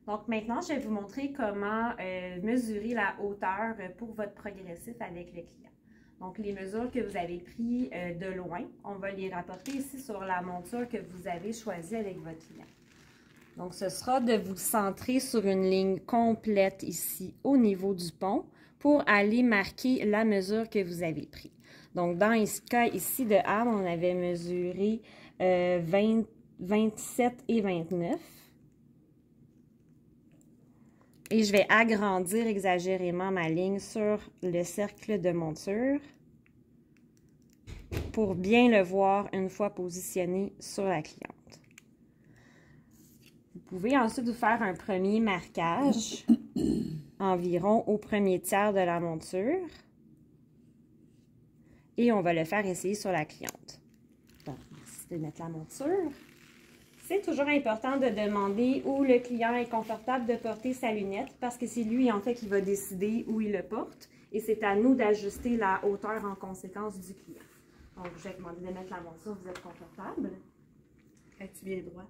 Donc maintenant, je vais vous montrer comment mesurer la hauteur pour votre progressif avec le client. Donc les mesures que vous avez prises de loin, on va les rapporter ici sur la monture que vous avez choisie avec votre client. Donc ce sera de vous centrer sur une ligne complète ici au niveau du pont pour aller marquer la mesure que vous avez prise. Donc dans ce cas ici de Anne, on avait mesuré 27 et 29. Et je vais agrandir exagérément ma ligne sur le cercle de monture pour bien le voir une fois positionné sur la cliente. Vous pouvez ensuite vous faire un premier marquage environ au premier tiers de la monture. Et on va le faire essayer sur la cliente. Donc, merci de mettre la monture. C'est toujours important de demander où le client est confortable de porter sa lunette parce que c'est lui, en fait, qui va décider où il le porte et c'est à nous d'ajuster la hauteur en conséquence du client. Donc, je vais demander de mettre la monture, vous êtes confortable? Es-tu bien droit?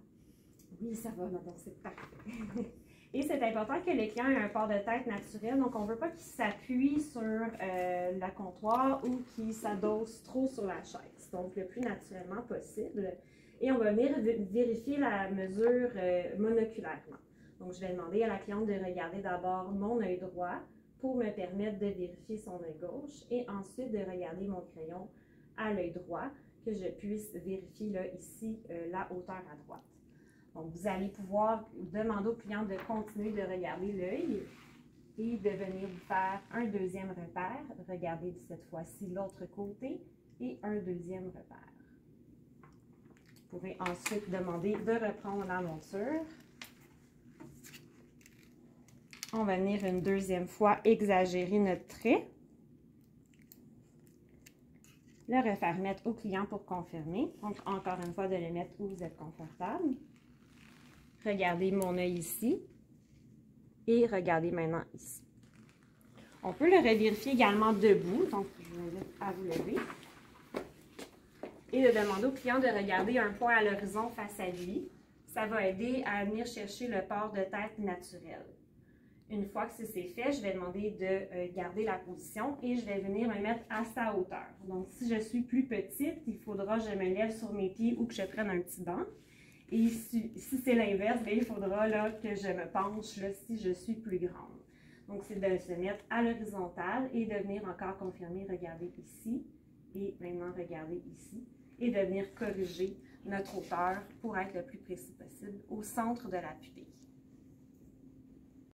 Oui, ça va, donc c'est parfait. Et c'est important que le client ait un port de tête naturel, donc on ne veut pas qu'il s'appuie sur la comptoir ou qu'il s'adosse trop sur la chaise, donc le plus naturellement possible. Et on va venir vérifier la mesure monoculairement. Donc, je vais demander à la cliente de regarder d'abord mon œil droit pour me permettre de vérifier son œil gauche et ensuite de regarder mon crayon à l'œil droit, que je puisse vérifier là, ici la hauteur à droite. Donc, vous allez pouvoir demander au client de continuer de regarder l'œil et de venir vous faire un deuxième repère. Regardez cette fois-ci l'autre côté et un deuxième repère. Vous pouvez ensuite demander de reprendre la monture. On va venir une deuxième fois exagérer notre trait. Le refaire mettre au client pour confirmer. Donc, encore une fois, de le mettre où vous êtes confortable. Regardez mon œil ici. Et regardez maintenant ici. On peut le revérifier également debout. Donc, je vous invite à vous lever. Et de demander au client de regarder un point à l'horizon face à lui. Ça va aider à venir chercher le port de tête naturel. Une fois que c'est fait, je vais demander de garder la position et je vais venir me mettre à sa hauteur. Donc, si je suis plus petite, il faudra que je me lève sur mes pieds ou que je prenne un petit banc. Et si c'est l'inverse, il faudra là, que je me penche là, si je suis plus grande. Donc, c'est de se mettre à l'horizontale et de venir encore confirmer, regarder ici et maintenant regarder ici. Et de venir corriger notre hauteur pour être le plus précis possible au centre de la pupille.